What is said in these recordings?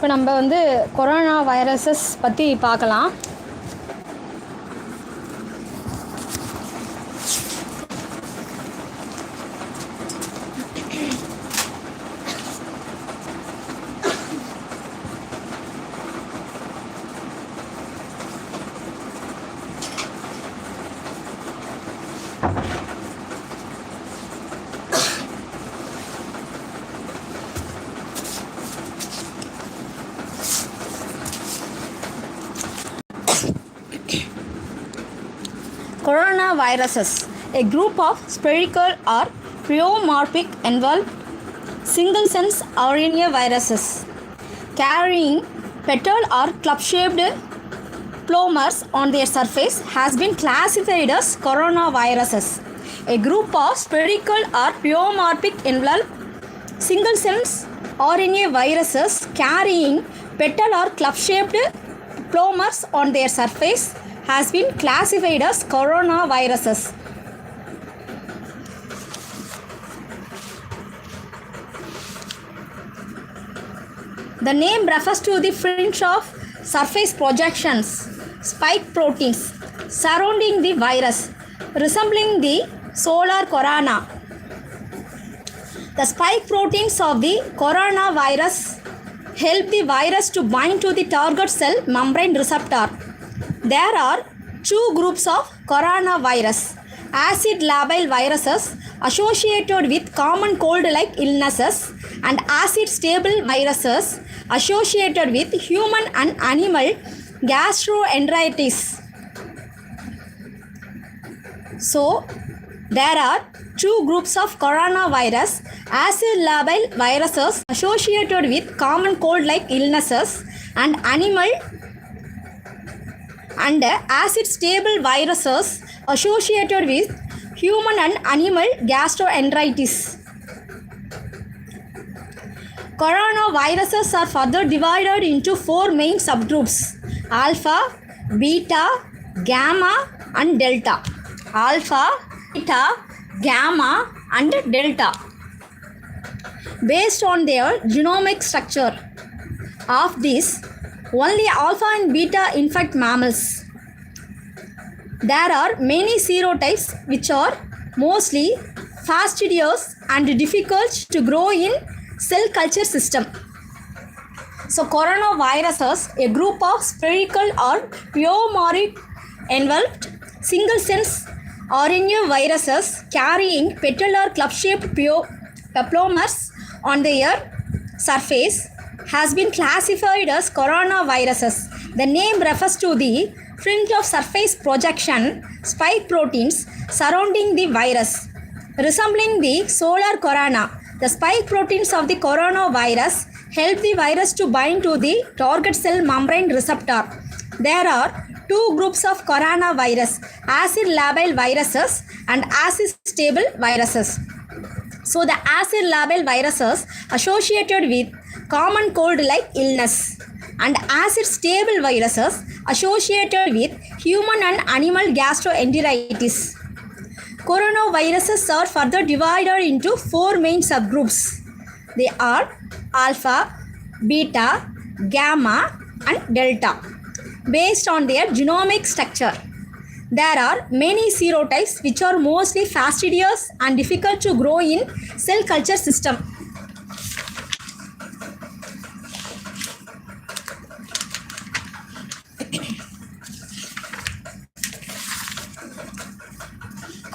இப்போ நம்ம வந்து கொரோனா வைரஸஸ் பற்றி பார்க்கலாம். Coronaviruses, a group of spherical or pleomorphic enveloped single-sense RNA viruses carrying petal or club-shaped polymers on their surface has been classified as coronaviruses. A group of spherical or pleomorphic enveloped single-sense RNA viruses carrying petal or club-shaped polymers on their surface has been classified as coronaviruses. The name refers to the fringe of surface projections, spike proteins surrounding the virus, resembling the solar corona. The spike proteins of the coronavirus help the virus to bind to the target cell membrane receptor. There are two groups of coronavirus: acid-labile viruses associated with common cold-like illnesses and acid-stable viruses associated with human and animal gastroenteritis. So, there are two groups of coronavirus: acid-labile viruses associated with common cold-like illnesses and acid-stable viruses associated with human and animal gastroenteritis. Coronaviruses are further divided into four main subgroups: alpha, beta, gamma and delta. Alpha, beta, gamma and delta. Based on their genomic structure of this, only alpha and beta infect mammals. There are many serotypes which are mostly fastidious and difficult to grow in cell culture system. So coronaviruses, a group of spherical or pleomorphic enveloped single-sense RNA viruses carrying petal or club-shaped polymers on their surface, has been classified as coronaviruses. The name refers to the fringe of surface projection spike proteins surrounding the virus, resembling the solar corona. The spike proteins of the coronavirus help the virus to bind to the target cell membrane receptor. There are two groups of coronavirus: acid-labile viruses and acid-stable viruses. So the acid-labile viruses associated with common cold-like illness and acid-stable viruses associated with human and animal gastroenteritis. Coronaviruses are further divided into four main subgroups. They are alpha, beta, gamma and delta. Based on their genomic structure, there are many serotypes which are mostly fastidious and difficult to grow in cell culture system.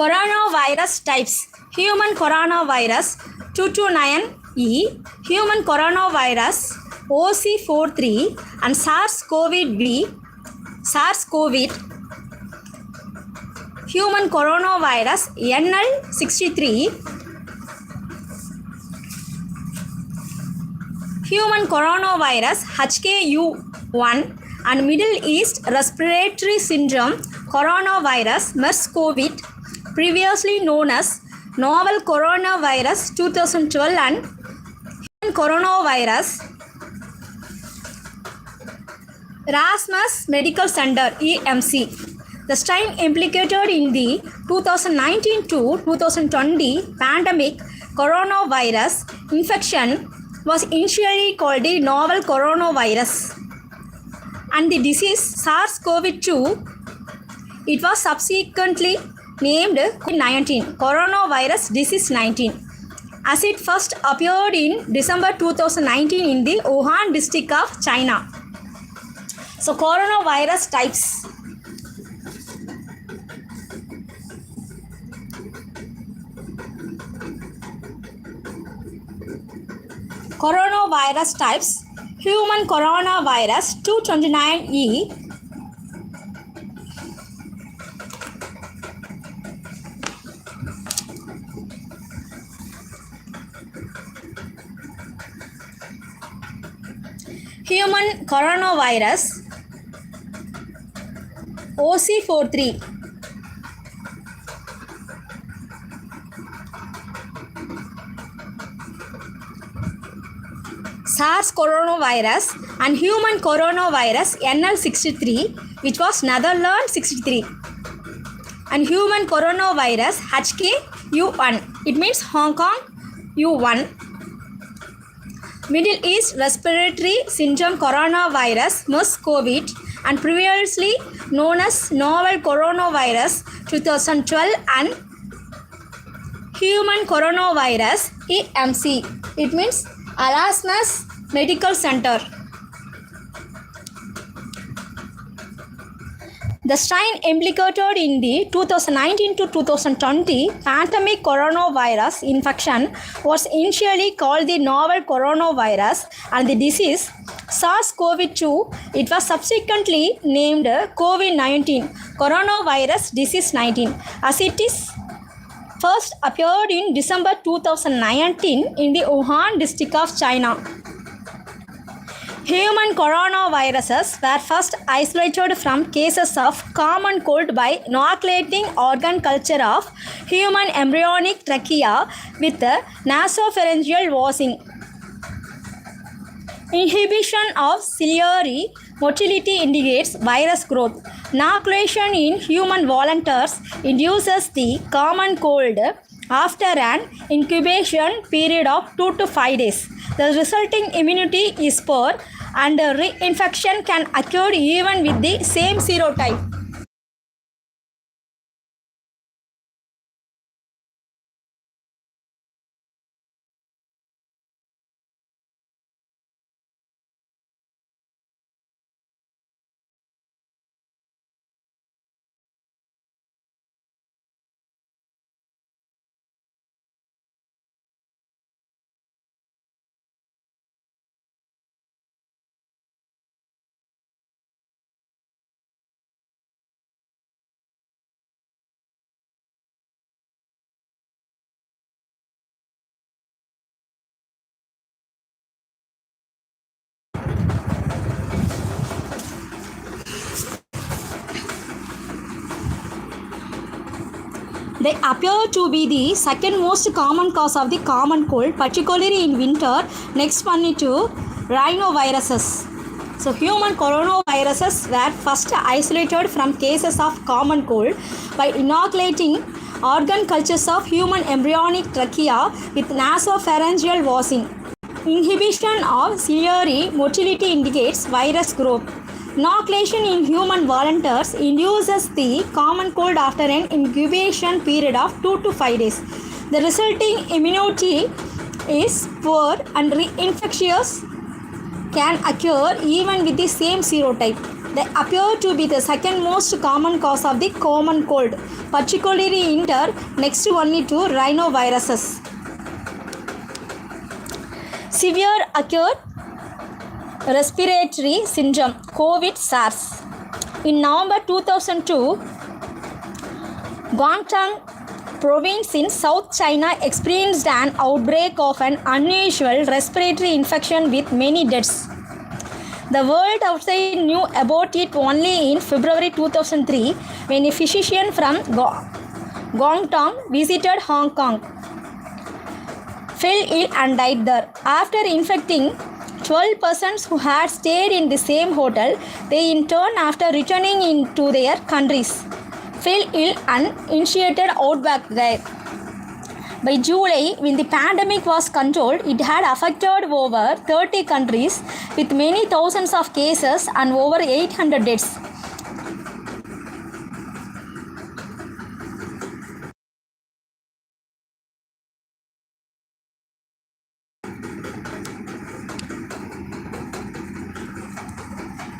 Coronavirus types: human coronavirus 229E, human coronavirus OC43 and SARS-CoV, human coronavirus NL63, human coronavirus HKU1 and Middle East Respiratory Syndrome coronavirus MERS-CoV, previously known as novel coronavirus 2012, and human coronavirus Rasmus Medical Center EMC. The strain implicated in the 2019 to 2020 pandemic coronavirus infection was initially called the novel coronavirus, and the disease SARS-CoV-2, it was subsequently named COVID-19, coronavirus disease 19, as it first appeared in December 2019 in the Wuhan district of China. So coronavirus types. Coronavirus types: human coronavirus 229E, human coronavirus OC43, SARS coronavirus and human coronavirus NL63, which was Netherlands 63, and human coronavirus HKU1, it means Hong Kong U1. Middle East respiratory syndrome coronavirus MERS-CoV, and previously known as novel coronavirus 2012, and human coronavirus EMC, it means Erasmus Medical Center. The strain implicated in the 2019 to 2020 pandemic coronavirus infection was initially called the novel coronavirus, and the disease SARS-CoV-2, it was subsequently named COVID-19, coronavirus disease 19, as it is first appeared in December 2019 in the Wuhan district of China. Human coronaviruses were first isolated from cases of common cold by inoculating organ culture of human embryonic trachea with nasopharyngeal wasing. Inhibition of ciliary motility indicates virus growth. Inoculation in human volunteers induces the common cold after an incubation period of 2 to 5 days. The resulting immunity is poor, and reinfection can occur even with the same serotype. They appear to be the second most common cause of the common cold, particularly in winter. Next one is rhinoviruses. So human coronaviruses were first isolated from cases of common cold by inoculating organ cultures of human embryonic trachea with nasopharyngeal wasing. Inhibition of ciliary motility indicates virus growth. Inoculation in human volunteers induces the common cold after an incubation period of 2 to 5 days. The resulting immunity is poor, and reinfections can occur even with the same serotype. They appear to be the second most common cause of the common cold, particularly in winter. Next one is rhinoviruses. Severe acute respiratory syndrome COVID-SARS. In November 2002, Guangdong province in South China experienced an outbreak of an unusual respiratory infection with many deaths. The world outside knew about it only in February 2003, when a physician from Guangdong visited Hong Kong, fell ill and died there. After infecting 12 persons who had stayed in the same hotel, they in turn, after returning into their countries, fell ill and initiated outbreak there. By July, when the pandemic was controlled, it had affected over 30 countries with many thousands of cases and over 800 deaths.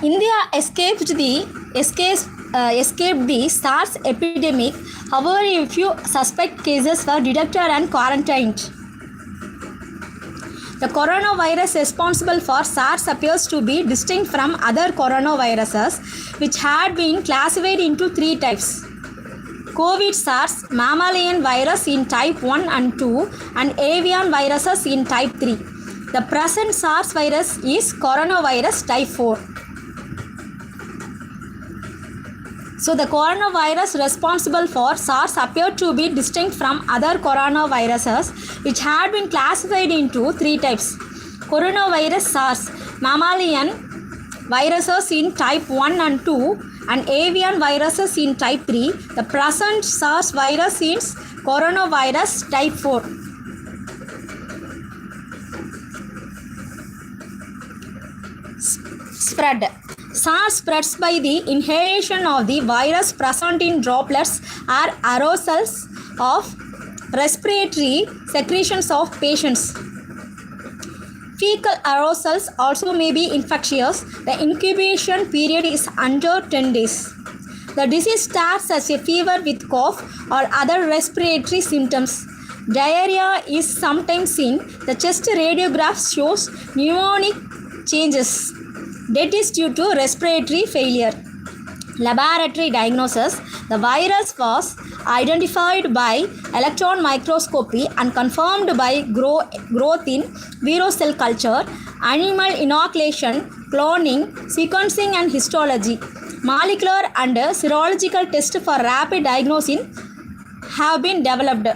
India escaped the SARS epidemic. However, a few suspect cases were detected and quarantined. The coronavirus responsible for SARS appears to be distinct from other coronaviruses, which had been classified into three types: COVID SARS, mammalian virus in type 1 and 2, and avian viruses in type 3. The present SARS virus is coronavirus type 4. So the coronavirus responsible for SARS appeared to be distinct from other coronaviruses, which had been classified into three types: coronavirus SARS, mammalian viruses in type 1 and 2, and avian viruses in type 3. The present SARS virus is coronavirus type 4. Spread. SARS spreads by the inhalation of the virus present in droplets or aerosols of respiratory secretions of patients. Fecal aerosols also may be infectious. The incubation period is under 10 days. The disease starts as a fever with cough or other respiratory symptoms. Diarrhea is sometimes seen. The chest radiograph shows pneumonic changes. Death is due to respiratory failure. Laboratory diagnosis. The virus was identified by electron microscopy and confirmed by growth in vero cell culture, animal inoculation, cloning, sequencing and histology. Molecular and serological tests for rapid diagnosis have been developed.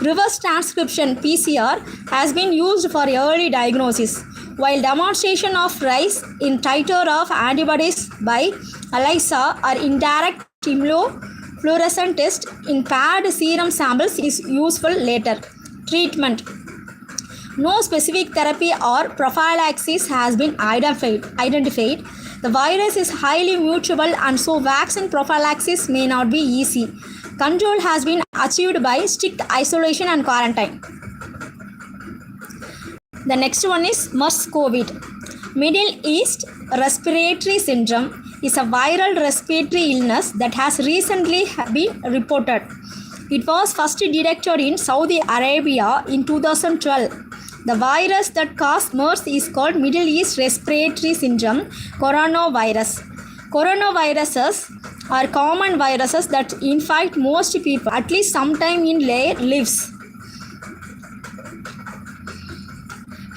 Reverse transcription PCR has been used for early diagnosis, while demonstration of rise in titer of antibodies by ELISA or indirect immunofluorescence test in paired serum samples is useful later. Treatment. No specific therapy or prophylaxis has been identified. The virus is highly mutable and so vaccine prophylaxis may not be easy. Control has been achieved by strict isolation and quarantine. The next one is MERS-CoV. Middle East Respiratory Syndrome is a viral respiratory illness that has recently been reported. It was first detected in Saudi Arabia in 2012. The virus that caused MERS is called Middle East Respiratory Syndrome coronavirus. Coronaviruses are common viruses that infect most people at least sometime in their lives.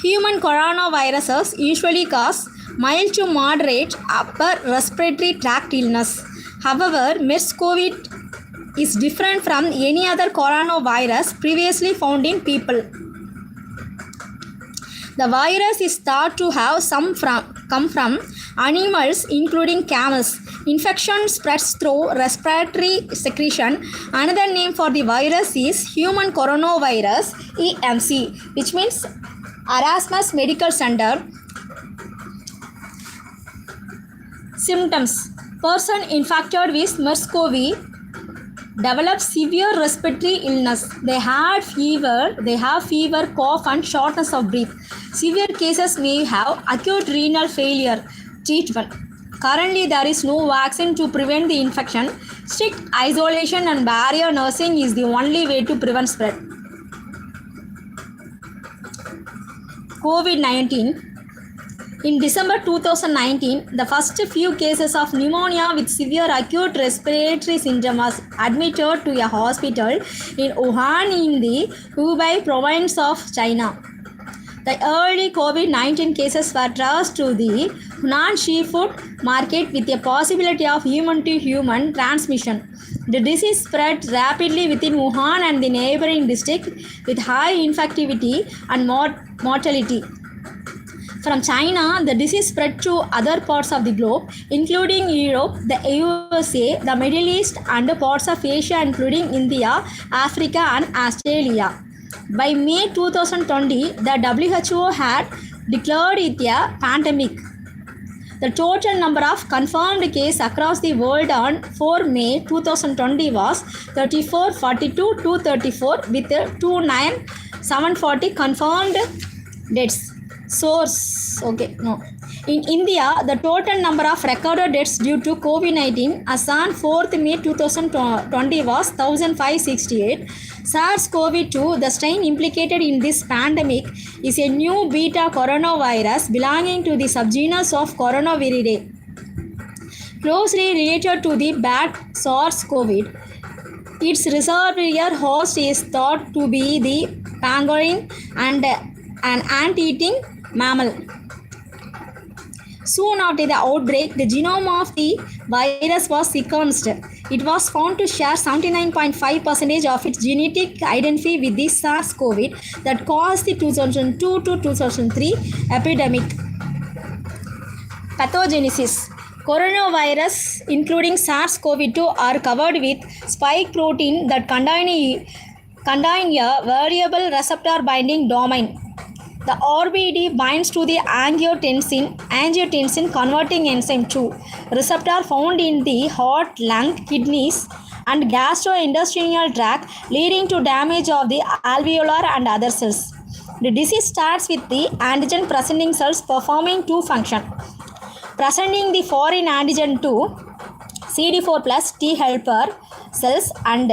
Human coronaviruses usually cause mild to moderate upper respiratory tract illness. However, MERS-CoV is different from any other coronavirus previously found in people. The virus is thought to have come from animals including camels. Infection spreads through respiratory secretion. Another name for the virus is human coronavirus, EMC, which means Erasmus Medical Center. Symptoms. Person infected with MERS-CoV develops severe respiratory illness. They have fever, cough and shortness of breath. Severe cases may have acute renal failure. Treatment. Currently, there is no vaccine to prevent the infection. Strict isolation and barrier nursing is the only way to prevent spread. COVID-19. In December 2019, the first few cases of pneumonia with severe acute respiratory syndrome was admitted to a hospital in Wuhan in the Hubei province of China. The early COVID-19 cases were traced to the Hunan seafood market with a possibility of human-to-human transmission. The disease spread rapidly within Wuhan and the neighboring district with high infectivity and mortality. From China, the disease spread to other parts of the globe, including Europe, the USA, the Middle East, and parts of Asia, including India, Africa, and Australia. By May 2020, the WHO had declared it a pandemic. The total number of confirmed cases across the world on 4 May 2020 was 3442 234 with 29740 confirmed deaths. Source, okay, no. In India, the total number of recorded deaths due to COVID-19 as on 4th May 2020 was 1568. SARS-CoV-2, the strain implicated in this pandemic, is a new beta coronavirus belonging to the subgenus of Coronaviridae, closely related to the bat SARS-CoV. Its reservoir host is thought to be the pangolin and an ant-eating mammal. Soon after the outbreak, the genome of the virus was sequenced. It was found to share 79.5% of its genetic identity with the SARS-CoV that caused the 2002 to 2003 epidemic. Pathogenesis. Coronavirus, including SARS-CoV-2, are covered with spike protein that contain a variable receptor binding domain. The ROID binds to the angiotensin converting enzyme 2 receptor found in the heart, lung, kidneys, and gastrointestinal tract, leading to damage of the alveolar and other cells. The disease starts with the antigen presenting cells performing two functions: presenting the foreign antigen to CD4 plus T helper cells and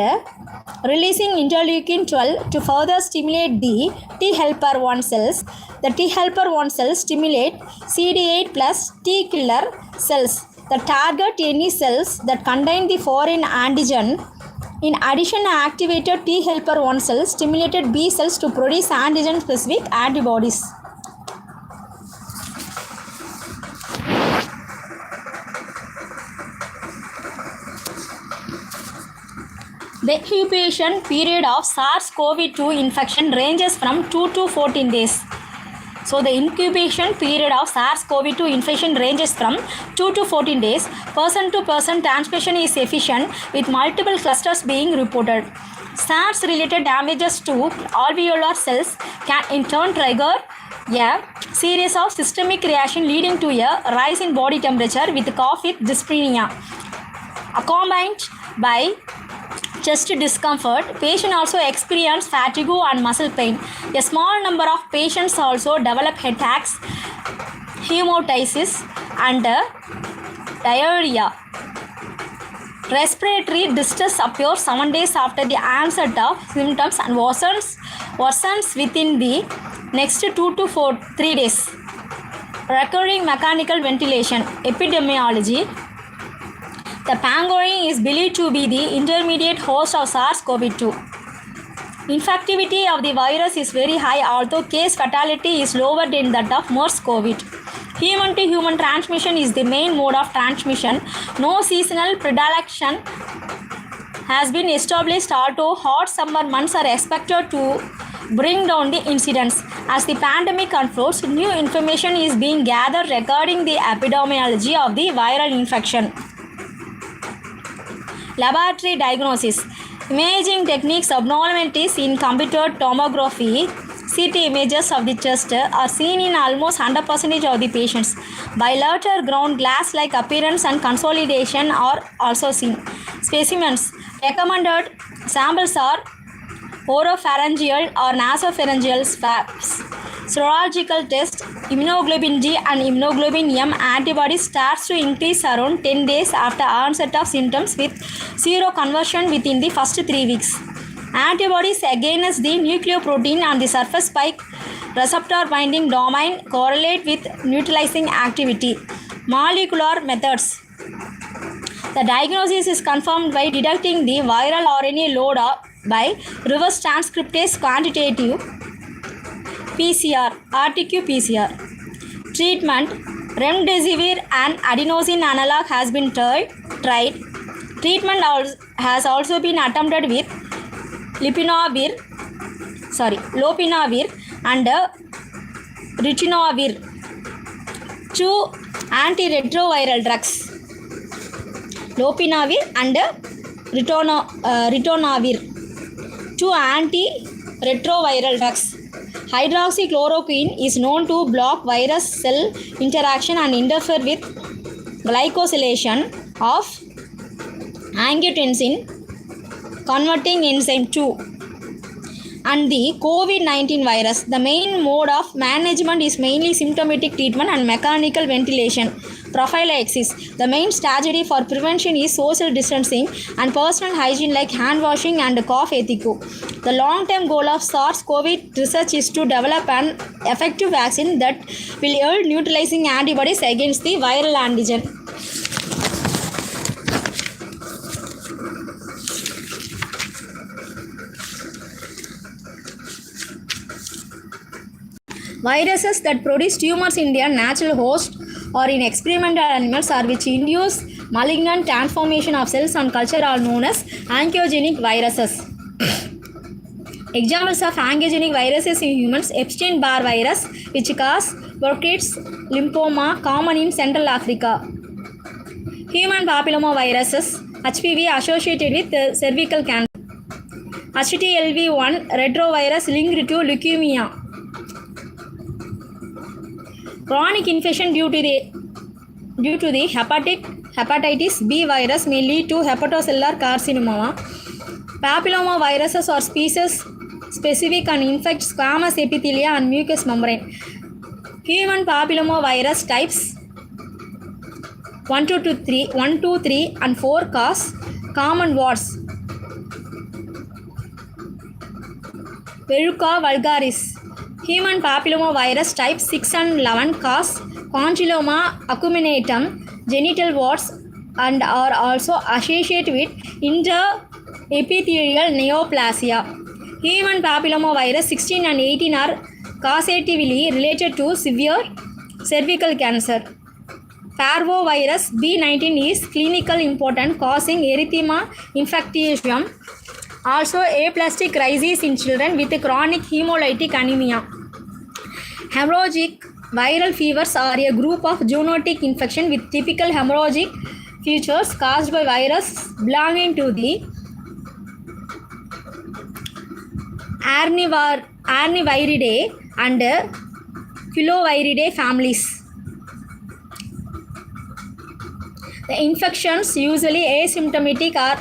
releasing interleukin 12 to further stimulate the T helper 1 cells. The T helper 1 cells stimulate CD8 plus T killer cells that target any cells that contain the foreign antigen. In addition, activated T helper 1 cells stimulated B cells to produce antigen specific antibodies. The incubation period of SARS-CoV-2 infection ranges from 2 to 14 days. So the incubation period of SARS-CoV-2 infection ranges from 2 to 14 days. Person-to-person transmission is efficient with multiple clusters being reported. SARS-related damages to alveolar cells can in turn trigger a series of systemic reactions leading to a rise in body temperature with cough with dyspnea, accompanied by chest discomfort. Patients also experience fatigue and muscle pain. A small number of patients also develop headaches, hemoptysis, and diarrhea. Respiratory distress appears 7 days after the onset of symptoms and worsens within the next 2 to 3 days. Recurring mechanical ventilation. Epidemiology. The pangolin is believed to be the intermediate host of SARS-CoV-2. Infectivity of the virus is very high, although case fatality is lower than that of MERS-CoV. Human-to-human transmission is the main mode of transmission. No seasonal predilection has been established, although hot summer months are expected to bring down the incidence. As the pandemic unfolds, new information is being gathered regarding the epidemiology of the viral infection. Laboratory diagnosis. Imaging techniques. Abnormalities in computer tomography CT images of the chest are seen in almost 100% of the patients. Bilateral ground glass-like appearance and consolidation are also seen. Specimens. Recommended samples are oropharyngeal or nasopharyngeal swabs. Serological test. Immunoglobulin G and immunoglobulin M antibodies starts to increase around 10 days after onset of symptoms with seroconversion within the first 3 weeks. Antibodies against the nucleoprotein on the surface spike receptor binding domain correlate with neutralizing activity. Molecular methods. The diagnosis is confirmed by detecting the viral RNA load by reverse transcriptase quantitative PCR, RT-qPCR. Treatment. Remdesivir and adenosine analog has been tried. Treatment has also been attempted with lopinavir and ritonavir. two antiretroviral drugs, lopinavir and ritonavir. Two antiretroviral drugs. Hydroxychloroquine is known to block virus cell interaction and interfere with glycosylation of angiotensin converting enzyme 2. And the COVID-19 virus. The main mode of management is mainly symptomatic treatment and mechanical ventilation prophylaxis. The main strategy for prevention is social distancing and personal hygiene like hand washing and cough etiquette. The long-term goal of SARS-CoV research is to develop an effective vaccine that will yield neutralizing antibodies against the viral antigen. Viruses that produce tumors in their natural host or in experimental animals or which induce malignant transformation of cells and culture are known as oncogenic viruses. Examples of oncogenic viruses in humans: Epstein-Barr virus, which cause Burkitt's lymphoma, common in Central Africa. Human papilloma viruses, HPV associated with cervical cancer. HTLV1 retrovirus linked to leukemia. Chronic infection due to the hepatitis B virus may lead to hepatocellular carcinoma. Papilloma viruses are species specific and infect squamous epithelia and mucous membrane. Human papilloma virus types 1, 2, 3 and 4 cause common warts. Verruca vulgaris. Human papilloma virus type 6 and 11 cause conchyloma acuminatum, genital warts, and are also associated with intraepithelial neoplasia. Human papilloma virus 16 and 18 are causatively related to severe cervical cancer. Parvovirus B19 is clinically important, causing erythema infectiosum, also aplastic crisis in children with chronic hemolytic anemia. Hemorrhagic viral fevers are a group of zoonotic infection with typical hemorrhagic features caused by virus belonging to the Arniviridae and Filoviridae families. The infections, usually asymptomatic, are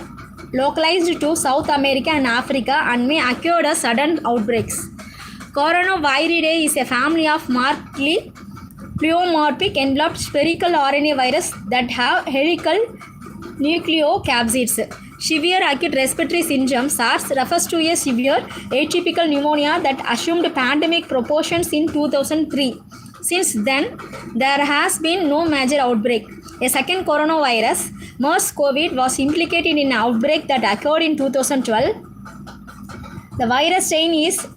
localized to South America and Africa and may occur as sudden outbreaks. Coronaviridae is a family of markedly pleomorphic enveloped spherical RNA virus that have helical nucleocapsids. Severe acute respiratory syndrome SARS refers to a severe atypical pneumonia that assumed pandemic proportions in 2003. Since then, there has been no major outbreak. A second coronavirus, MERS-CoV, was implicated in an outbreak that occurred in 2012. The virus strain is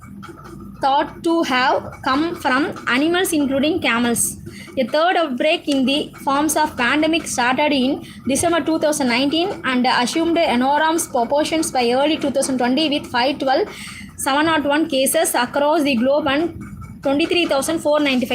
thought to have come from animals including camels. A third outbreak in the forms of pandemic started in December 2019 and assumed enormous proportions by early 2020 with 512,701 cases across the globe and 23,495